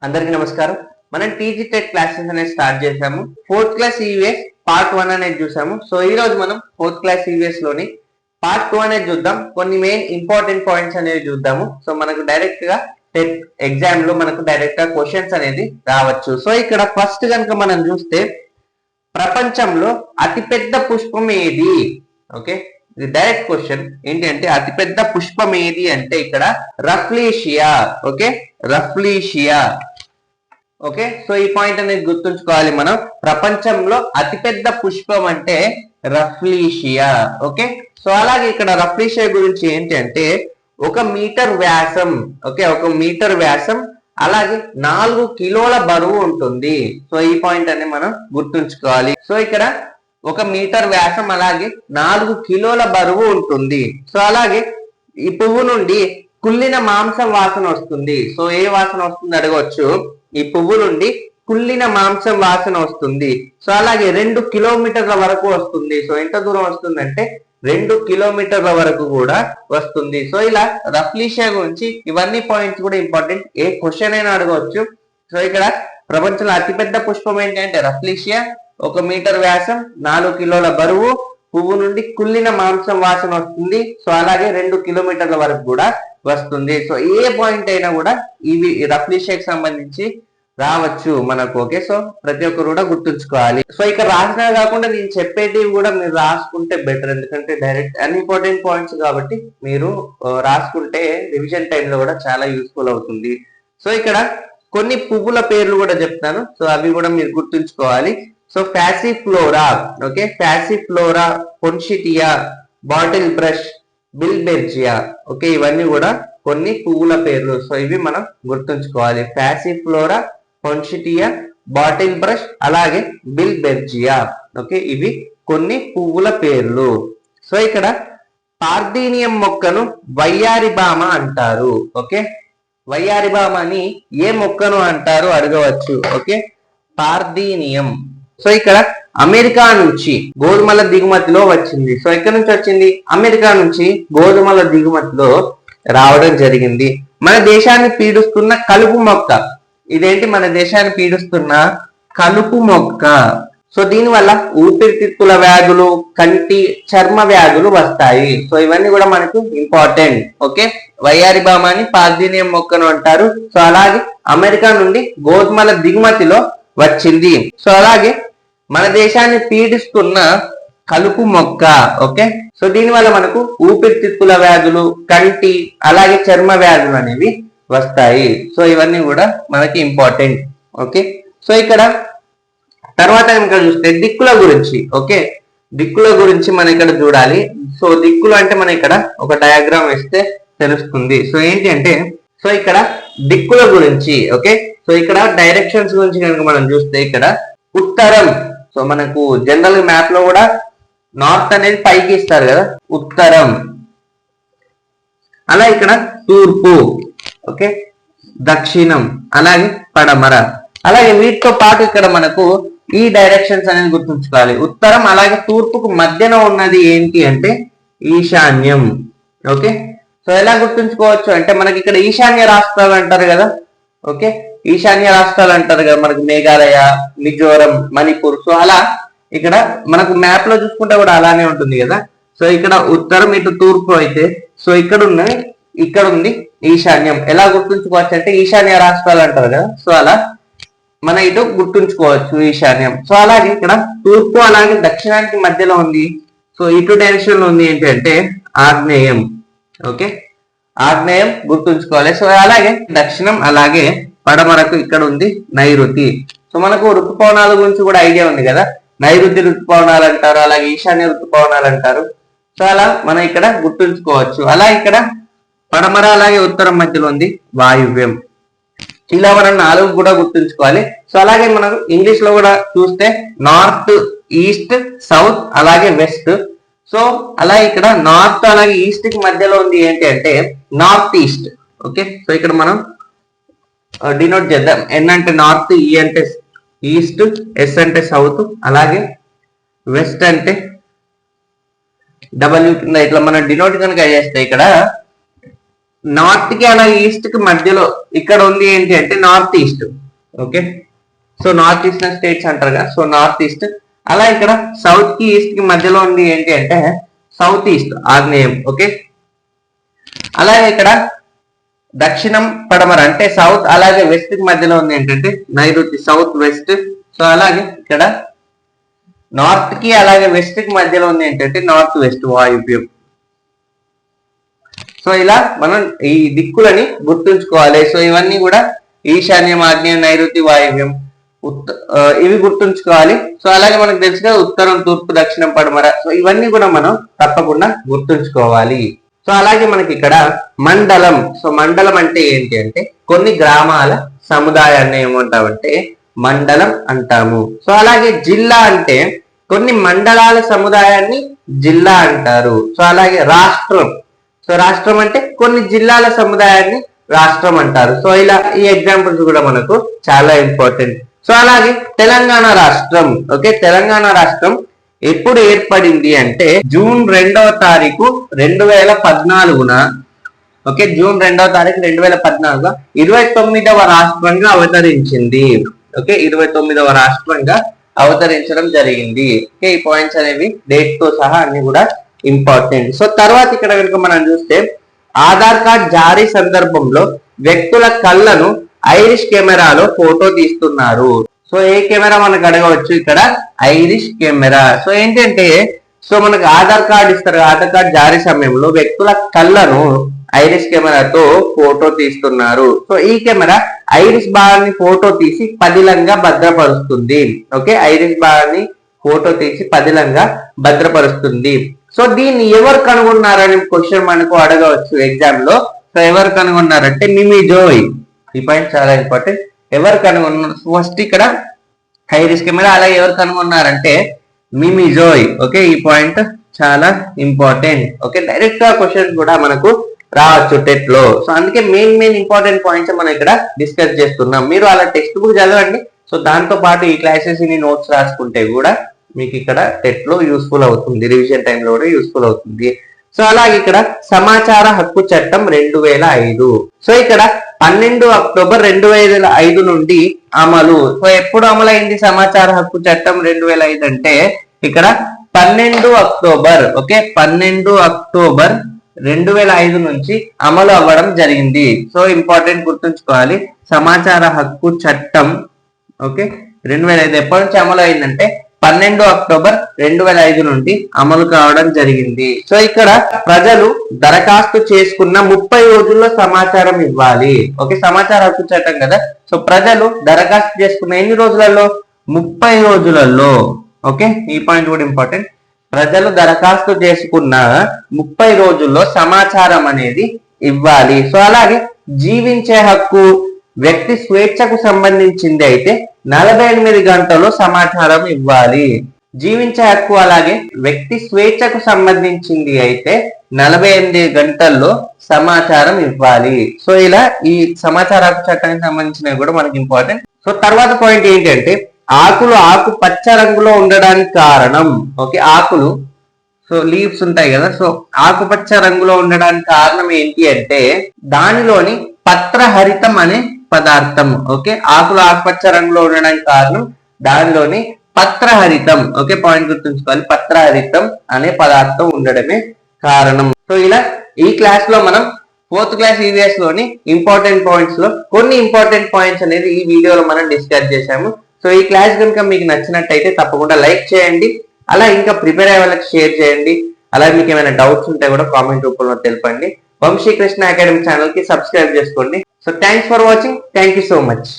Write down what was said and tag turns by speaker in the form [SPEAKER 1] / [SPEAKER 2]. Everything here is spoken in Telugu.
[SPEAKER 1] అందరికీ నమస్కారం. మనం టీజీ టెట్ క్లాసెస్ అనేది స్టార్ట్ చేసాము. 4th క్లాస్ ఈవీఎస్ పార్ట్ 1 అనేది చూసాము. సో ఈ రోజు మనం 4th క్లాస్ ఈవీఎస్ లోని పార్ట్ 2 అనేది చూద్దాం. కొన్ని మెయిన్ ఇంపార్టెంట్ పాయింట్స్ అనేవి చూద్దాము. సో మనకు డైరెక్ట్ గా టెట్ ఎగ్జామ్ లో మనకు డైరెక్ట్ గా క్వశ్చన్స్ అనేది రావచ్చు. సో ఇక్కడ ఫస్ట్ కనుక మనం చూస్తే ప్రపంచంలో అతిపెద్ద పుష్పం ఏది? ఓకే, ఇది డైరెక్ట్ క్వశ్చన్. ఏంటి అంటే అతిపెద్ద పుష్పం ఏది అంటే ఇక్కడ Rafflesia. Okay, Rafflesia. Okay, so ఈ పాయింట్ అనేది గుర్తుంచుకోవాలి మనం. ప్రపంచంలో అతిపెద్ద పుష్పం అంటే రఫ్లీషియా. ఓకే, సో అలాగే ఇక్కడ రఫ్లీషియా గురించి ఏంటి అంటే 1 మీటర్ వ్యాసం. ఓకే, 1 మీటర్ వ్యాసం, అలాగే 4 కిలోల బరువు ఉంటుంది. సో ఈ పాయింట్ అనేది మనం గుర్తుంచుకోవాలి. సో ఇక్కడ 1 మీటర్ వ్యాసం అలాగే 4 కిలోల బరువు ఉంటుంది. సో అలాగే ఈ పువ్వు నుండి కుళ్ళిన మాంసం వాసన వస్తుంది. సో ఏ వాసన వస్తుంది అడగవచ్చు. ఈ పువ్వు నుండి కుళ్ళిన మాంసం వాసన వస్తుంది. సో అలాగే 2 కిలోమీటర్ల వరకు వస్తుంది. సో ఎంత దూరం వస్తుందంటే 2 కిలోమీటర్ల వరకు కూడా వస్తుంది. సో ఇలా రఫ్లీషియా గురించి ఇవన్నీ పాయింట్స్ కూడా ఇంపార్టెంట్. ఏ క్వశ్చన్ అయినా అడగవచ్చు. సో ఇక్కడ ప్రపంచంలో అతిపెద్ద పుష్పం ఏంటి అంటే రఫ్లీషియా, 1 మీటర్ వ్యాసం, 4 కిలోల బరువు, పువ్వు నుండి కుళ్ళిన మాంసం వాసన వస్తుంది. సో అలాగే 2 కిలోమీటర్ల వరకు కూడా వస్తుంది. సో ఏ పాయింట్ అయినా కూడా ఇవి రఫ్లీషియాకి సంబంధించి రావచ్చు మనకు. ఓకే, సో ప్రతి ఒక్కరు కూడా గుర్తుంచుకోవాలి. సో ఇక్కడ రాసినా కాకుండా నేను చెప్పేది కూడా మీరు రాసుకుంటే బెటర్. ఎందుకంటే డైరెక్ట్ అన్ఇంపార్టెంట్ పాయింట్స్ కాబట్టి మీరు రాసుకుంటే రివిజన్ టైంలో కూడా చాలా యూస్ఫుల్ అవుతుంది. సో ఇక్కడ కొన్ని పువ్వుల పేర్లు కూడా చెప్తాను. సో అవి కూడా మీరు గుర్తుంచుకోవాలి. So passiflora, okay, passiflora, poinsettia, bottle brush, billbergia. Okay, ఇవన్నీ కూడా కొన్ని పువ్వుల పేర్లు. సో ఇవి మనం గుర్తుంచుకోవాలి. ఫ్యాసిఫ్లోరా, పొన్షిటియా, బాటిల్ బ్రష్, అలాగే బిల్బెర్జియా. ఓకే, ఇవి కొన్ని పువ్వుల పేర్లు. సో ఇక్కడ పార్థీనియం మొక్కను వయ్యారిబామ అంటారు. ఓకే, వయ్యారిబామ అని ఏ మొక్కను అంటారు అడగవచ్చు. Okay, parthenium. సో ఇక్కడ అమెరికా నుంచి గోధుమల దిగుమతిలో వచ్చింది. సో ఎక్కడి నుంచి వచ్చింది? అమెరికా నుంచి గోధుమల దిగుమతిలో రావడం జరిగింది. మన దేశాన్ని పీడిస్తున్న కలుపు మొక్క ఇదేంటి? మన దేశాన్ని పీడిస్తున్న కలుపు మొక్క. సో దీనివల్ల ఊపిరితిత్తుల వ్యాధులు, కంటి, చర్మ వ్యాధులు వస్తాయి. సో ఇవన్నీ కూడా మనకు ఇంపార్టెంట్. ఓకే, వయ్యారిబామ అని పార్థీనియం మొక్కను అంటారు. సో అలాగే అమెరికా నుండి గోధుమల దిగుమతిలో వచ్చింది. సో అలాగే మన దేశాన్ని పీడిస్తున్న కలుపు మొక్క. ఓకే, సో దీనివల్ల మనకు ఊపిరితిత్తుల వ్యాధులు, కంటి, అలాగే చర్మ వ్యాధులు అనేవి వస్తాయి. సో ఇవన్నీ కూడా మనకి ఇంపార్టెంట్. ఓకే, సో ఇక్కడ తర్వాత ఇంకా చూస్తే దిక్కుల గురించి. ఓకే, దిక్కుల గురించి మనం ఇక్కడ చూడాలి. సో దిక్కులు అంటే మనం ఇక్కడ ఒక డయాగ్రామ్ వేస్తే తెలుస్తుంది. సో ఏంటి అంటే సో ఇక్కడ దిక్కుల గురించి. ఓకే, సో ఇక్కడ డైరెక్షన్స్ గురించి కనుక మనం చూస్తే ఇక్కడ ఉత్తరం. సో మనకు జనరల్ మ్యాప్ లో కూడా నార్త్ అనేది పైకి ఇస్తారు కదా, ఉత్తరం. అలా ఇక్కడ తూర్పు, ఓకే, దక్షిణం, అలాగే పడమర. అలాగే వీటితో పాటు ఇక్కడ మనకు ఈ డైరెక్షన్స్ అనేది గుర్తుంచుకోవాలి. ఉత్తరం అలాగే తూర్పుకు మధ్యన ఉన్నది ఏంటి అంటే ఈశాన్యం. ఓకే, సో ఎలా గుర్తుంచుకోవచ్చు అంటే మనకి ఇక్కడ ఈశాన్య రాష్ట్రాలు అంటారు కదా. ఓకే, ఈశాన్య రాష్ట్రాలు అంటారు కదా మనకు మేఘాలయ, మిజోరం, మణిపూర్. సో అలా ఇక్కడ మనకు మ్యాప్ లో చూసుకుంటే కూడా అలానే ఉంటుంది కదా. సో ఇక్కడ ఉత్తరం, ఇటు తూర్పు అయితే సో ఇక్కడ ఉంది ఈశాన్యం. ఎలా గుర్తుంచుకోవచ్చు అంటే ఈశాన్య రాష్ట్రాలు అంటారు కదా. సో అలా మన ఇటు గుర్తుంచుకోవచ్చు ఈశాన్యం. సో అలాగే ఇక్కడ తూర్పు అలాగే దక్షిణానికి మధ్యలో ఉంది. సో ఇటు డైరెక్షన్ లో ఉంది ఏంటి అంటే ఆగ్నేయం. ఓకే, ఆగ్నేయం గుర్తుంచుకోవాలి. సో అలాగే దక్షిణం అలాగే పడమరకు ఇక్కడ ఉంది నైరుతి. సో మనకు ఋతుపవనాల గురించి కూడా ఐడియా ఉంది కదా. నైరుతి ఋతుపవనాలు అంటారు, అలాగే ఈశాన్య ఋతుపవనాలు అంటారు. సో అలా మనం ఇక్కడ గుర్తుంచుకోవచ్చు. అలా ఇక్కడ పడమర అలాగే ఉత్తరం మధ్యలో ఉంది వాయువ్యం. ఇలా మనం 4 కూడా గుర్తుంచుకోవాలి. సో అలాగే మనం ఇంగ్లీష్ లో కూడా చూస్తే నార్త్, ఈస్ట్, సౌత్, అలాగే వెస్ట్. సో అలా ఇక్కడ నార్త్ అలాగే ఈస్ట్ కి మధ్యలో ఉంది ఏంటి అంటే నార్త్ ఈస్ట్. ఓకే, సో ఇక్కడ మనం డినోట్ చేద్దాం. ఎన్ అంటే నార్త్, ఈ అంటే ఈస్ట్, ఎస్ అంటే సౌత్, అలాగే వెస్ట్ అంటే డబ్ల్యూ కింద ఇట్లా మనం డినోట్ కనుక చేస్తే ఇక్కడ నార్త్ కి అలాగే ఈస్ట్ కి మధ్యలో ఇక్కడ ఉంది ఏంటి అంటే north east. Okay, so north eastern states అంటారు కదా, సో నార్త్ ఈస్ట్. అలా ఇక్కడ సౌత్ కి ఈస్ట్ కి మధ్యలో ఉంది ఏంటి అంటే సౌత్ ఈస్ట్ ఆగ్నేయం. ఓకే, అలాగే ఇక్కడ దక్షిణం పడమర అంటే సౌత్, అలాగే వెస్ట్ కి మధ్యలో ఉంది ఏంటంటే నైరుతి, సౌత్ వెస్ట్. సో అలాగే ఇక్కడ నార్త్ కి అలాగే వెస్ట్ కి మధ్యలో ఉంది ఏంటంటే నార్త్ వెస్ట్ వాయువ్యం. సో ఇలా మనం ఈ దిక్కులని గుర్తుంచుకోవాలి. సో ఇవన్నీ కూడా ఈశాన్యం, ఆగ్నేయం, నైరుతి, వాయువ్యం, ఇవి గుర్తుంచుకోవాలి. సో అలాగే మనకు తెలుసు కదా ఉత్తరం, తూర్పు, దక్షిణం, పడమర. సో ఇవన్నీ కూడా మనం తప్పకుండా గుర్తుంచుకోవాలి. సో అలాగే మనకి ఇక్కడ మండలం. సో మండలం అంటే ఏంటి అంటే కొన్ని గ్రామాల సముదాయాన్ని ఏమంటామంటే మండలం అంటాము. సో అలాగే జిల్లా అంటే కొన్ని మండలాల సముదాయాన్ని జిల్లా అంటారు. సో అలాగే రాష్ట్రం. సో రాష్ట్రం అంటే కొన్ని జిల్లాల సముదాయాన్ని రాష్ట్రం అంటారు. సో ఇలా ఈ ఎగ్జాంపుల్స్ కూడా మనకు చాలా ఇంపార్టెంట్. సో అలాగే తెలంగాణ రాష్ట్రం. ఓకే, తెలంగాణ రాష్ట్రం ఎప్పుడు ఏర్పడింది అంటే జూన్ 2వ తారీఖు 2014న. ఓకే, జూన్ 2వ తారీఖు 2014 29వ రాష్ట్రంగా అవతరించింది. ఓకే, 29వ రాష్ట్రంగా అవతరించడం జరిగింది. ఓకే, ఈ పాయింట్స్ అనేవి డేట్ తో సహా అన్ని కూడా ఇంపార్టెంట్. సో తర్వాత ఇక్కడ కనుక మనం చూస్తే ఆధార్ కార్డ్ జారీ సందర్భంలో వ్యక్తుల కళ్ళను ఐరిష్ కెమెరాలో ఫోటో తీస్తున్నారు. సో ఏ కెమెరా మనకు అడగవచ్చు ఇక్కడ, ఐరిష్ కెమెరా. సో ఏంటంటే సో మనకు ఆధార్ కార్డ్ ఇస్తారు, ఆధార్ కార్డ్ జారీ సమయంలో వ్యక్తుల కళ్ళను ఐరిష్ కెమెరాతో ఫోటో తీస్తున్నారు. సో ఈ కెమెరా ఐరిష్ భాగాన్ని ఫోటో తీసి పదిలంగా భద్రపరుస్తుంది. ఓకే, ఐరిష్ భాగాన్ని ఫోటో తీసి పదిలంగా భద్రపరుస్తుంది. సో దీన్ని ఎవరు కనుగొన్నారని క్వశ్చన్ మనకు అడగవచ్చు ఎగ్జామ్ లో. సో ఎవరు కనుగొన్నారంటే మిమిజోయ్. ఈ పాయింట్ చాలా ఇంపార్టెంట్. ఎవరు కనుగొన్నారు ఫస్ట్ ఇక్కడ ఐరిష్ కెమెరా, అలాగే ఎవరు కనుగొన్నారంటే మిమిజోయ్. ఓకే, ఈ పాయింట్ చాలా ఇంపార్టెంట్. ఓకే, డైరెక్ట్ గా క్వశ్చన్ కూడా మనకు రావచ్చు టెట్ లో. సో అందుకే మెయిన్ ఇంపార్టెంట్ పాయింట్స్ మనం ఇక్కడ డిస్కస్ చేస్తున్నాం. మీరు అలా టెక్స్ట్ బుక్ చదవండి. సో దాంతో పాటు ఈ క్లాసెస్ ని నోట్స్ రాసుకుంటే కూడా మీకు ఇక్కడ టెట్ లో యూస్ఫుల్ అవుతుంది, రివిజన్ టైంలో కూడా యూస్ఫుల్ అవుతుంది. సో అలాగే ఇక్కడ సమాచార హక్కు చట్టం 2005. సో ఇక్కడ 12 అక్టోబర్ 2005 నుండి అమలు. సో ఎప్పుడు అమలైంది సమాచార హక్కు చట్టం 2005 అంటే ఇక్కడ 12 అక్టోబర్. ఓకే, 12 అక్టోబర్ 2005 నుంచి అమలు అవ్వడం జరిగింది. సో ఇంపార్టెంట్ గుర్తుంచుకోవాలి, సమాచార హక్కు చట్టం ఓకే 2005 ఎప్పటి నుంచి అమలు అయిందంటే 12 అక్టోబర్ 2005 నుండి అమలు కావడం జరిగింది. సో ఇక్కడ ప్రజలు దరఖాస్తు చేసుకున్న 30 రోజుల్లో సమాచారం ఇవ్వాలి. ఓకే, సమాచార హక్కు చట్టం కదా. సో ప్రజలు దరఖాస్తు చేసుకున్న ఎన్ని రోజులలో, 30 రోజులలో. ఓకే, ఈ పాయింట్ కూడా ఇంపార్టెంట్. ప్రజలు దరఖాస్తు చేసుకున్న 30 రోజుల్లో సమాచారం అనేది ఇవ్వాలి. సో అలాగే జీవించే హక్కు వ్యక్తి స్వేచ్ఛకు సంబంధించింది అయితే 48 గంటల్లో సమాచారం ఇవ్వాలి. జీవించే హక్కు అలాగే వ్యక్తి స్వేచ్ఛకు సంబంధించింది అయితే 48 గంటల్లో సమాచారం ఇవ్వాలి. సో ఇలా ఈ సమాచార హక్కు చట్టానికి సంబంధించినవి కూడా మనకి ఇంపార్టెంట్. సో తర్వాత పాయింట్ ఏంటంటే ఆకులు ఆకుపచ్చ రంగులో ఉండడానికి కారణం. ఓకే, ఆకులు సో లీవ్స్ ఉంటాయి కదా, సో ఆకుపచ్చ రంగులో ఉండడానికి కారణం ఏంటి అంటే దానిలోని పత్రహరితం అనే పదార్థం. ఓకే, ఆకులు ఆకుపచ్చ రంగులో ఉండడానికి కారణం దానిలోని పత్రహరితం. ఓకే, పాయింట్ గుర్తుంచుకోవాలి, పత్రహరితం అనే పదార్థం ఉండడమే కారణం. సో ఇలా ఈ క్లాస్ లో మనం 4th క్లాస్ ఈవీఎస్ లోని ఇంపార్టెంట్ పాయింట్స్ లో కొన్ని ఇంపార్టెంట్ పాయింట్స్ అనేది ఈ వీడియోలో మనం డిస్కస్ చేశాము. సో ఈ క్లాస్ కనుక మీకు నచ్చినట్టయితే తప్పకుండా లైక్ చేయండి, అలా ఇంకా ప్రిపేర్ అయ్యే వాళ్ళకి షేర్ చేయండి. అలాగే మీకు ఏమైనా డౌట్స్ ఉంటే కూడా కామెంట్ రూపంలో తెలపండి. వంశీ కృష్ణ అకాడమీ ఛానల్ కి సబ్స్క్రైబ్ చేసుకోండి. So thanks for watching. Thank you so much.